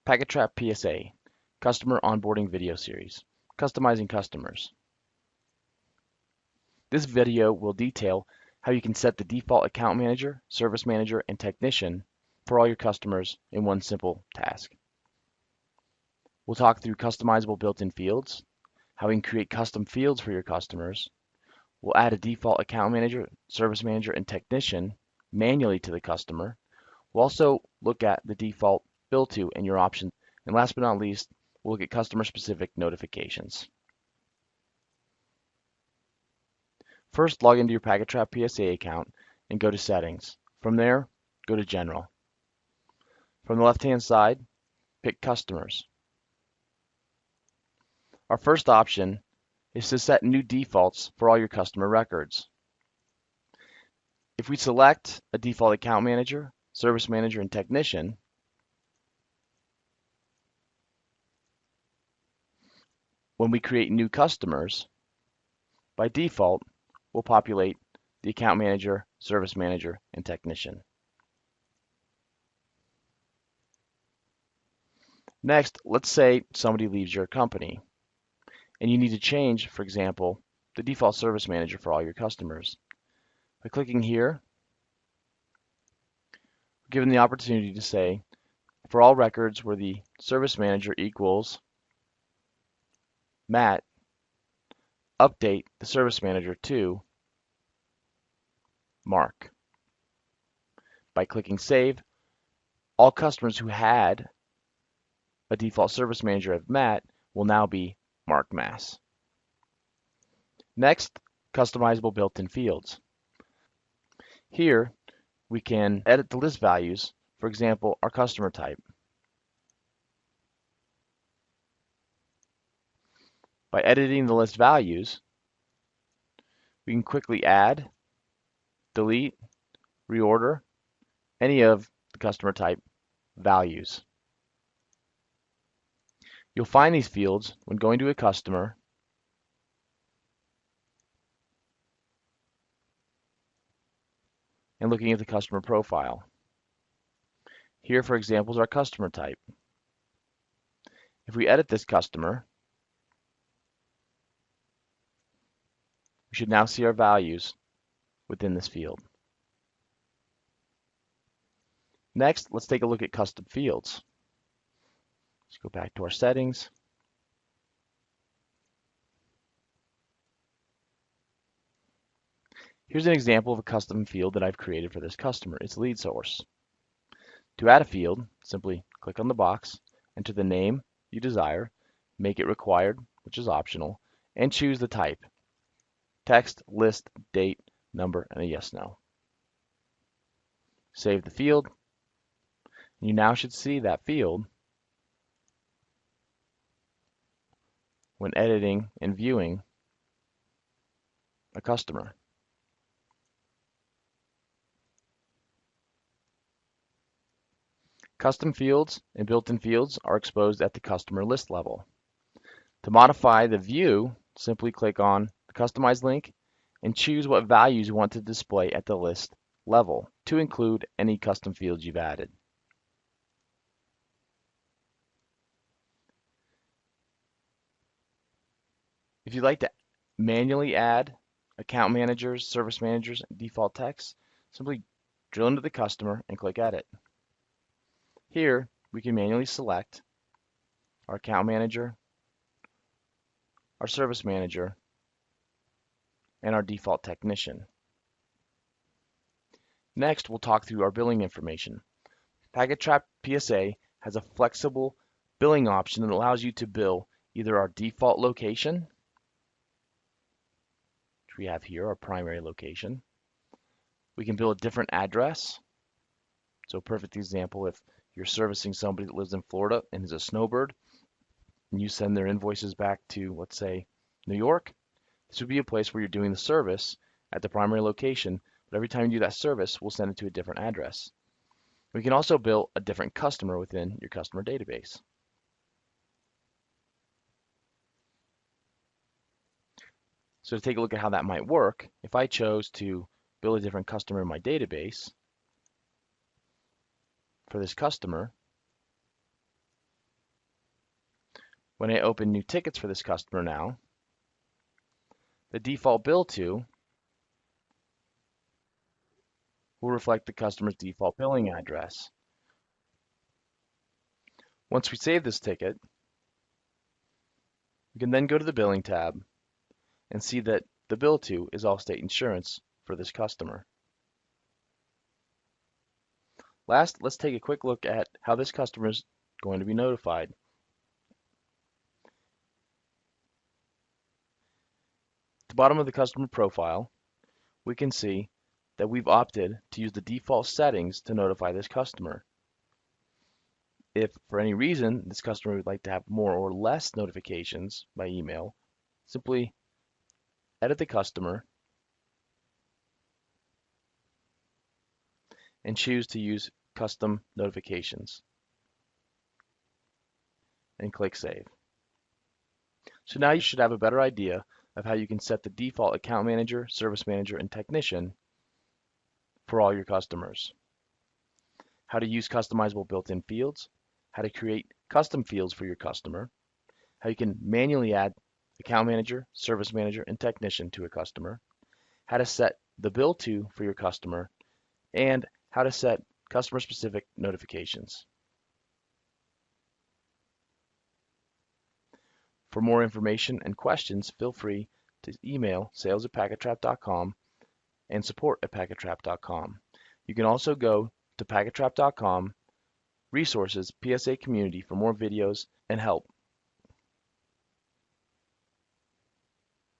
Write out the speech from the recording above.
PacketTrap PSA, Customer Onboarding Video Series, Customizing Customers. This video will detail how you can set the default account manager, service manager, and technician for all your customers in one simple task. We'll talk through customizable built-in fields, how we can create custom fields for your customers. We'll add a default account manager, service manager, and technician manually to the customer. We'll also look at the default bill to and your options. And last but not least, we'll look at customer-specific notifications. First, log into your PacketTrap PSA account and go to Settings. From there, go to General. From the left-hand side, pick Customers. Our first option is to set new defaults for all your customer records. If we select a default account manager, service manager, and technician, when we create new customers, by default, we'll populate the account manager, service manager, and technician. Next, let's say somebody leaves your company and you need to change, for example, the default service manager for all your customers. By clicking here, we're given the opportunity to say, for all records where the service manager equals Matt, update the service manager to Mark. By clicking Save, all customers who had a default service manager of Matt will now be Mark Mass. Next, customizable built-in fields. Here, we can edit the list values, for example, our customer type. By editing the list values, we can quickly add, delete, reorder any of the customer type values. You'll find these fields when going to a customer and looking at the customer profile. Here, for example, is our customer type. If we edit this customer, we should now see our values within this field. Next, let's take a look at custom fields. Let's go back to our settings. Here's an example of a custom field that I've created for this customer. It's lead source. To add a field, simply click on the box, enter the name you desire, make it required, which is optional, and choose the type. Text, list, date, number, and a yes/no. Save the field. You now should see that field when editing and viewing a customer. Custom fields and built-in fields are exposed at the customer list level. To modify the view, simply click on the Customize link and choose what values you want to display at the list level to include any custom fields you've added. If you'd like to manually add account managers, service managers, and default text, simply drill into the customer and click Edit. Here, we can manually select our account manager, our service manager, and our default technician. Next, we'll talk through our billing information. PacketTrap PSA has a flexible billing option that allows you to bill either our default location, which we have here, our primary location. We can bill a different address. So a perfect example, if you're servicing somebody that lives in Florida and is a snowbird, and you send their invoices back to, let's say, New York, this would be a place where you're doing the service at the primary location, but every time you do that service, we'll send it to a different address. We can also bill a different customer within your customer database. So to take a look at how that might work, if I chose to bill a different customer in my database, for this customer, When I open new tickets for this customer now, the default bill to will reflect the customer's default billing address. Once we save this ticket, we can then go to the billing tab and see that the bill to is Allstate Insurance for this customer. Last, let's take a quick look at how this customer is going to be notified. At the bottom of the customer profile, we can see that we've opted to use the default settings to notify this customer. If for any reason this customer would like to have more or less notifications by email, simply edit the customer and choose to use custom notifications and click Save. So now you should have a better idea of how you can set the default account manager, service manager, and technician for all your customers. How to use customizable built-in fields, how to create custom fields for your customer, how you can manually add account manager, service manager, and technician to a customer, how to set the bill to for your customer, and how to set customer-specific notifications. For more information and questions, feel free to email sales@packettrap.com and support@packettrap.com. You can also go to packettrap.com, resources, PSA community for more videos and help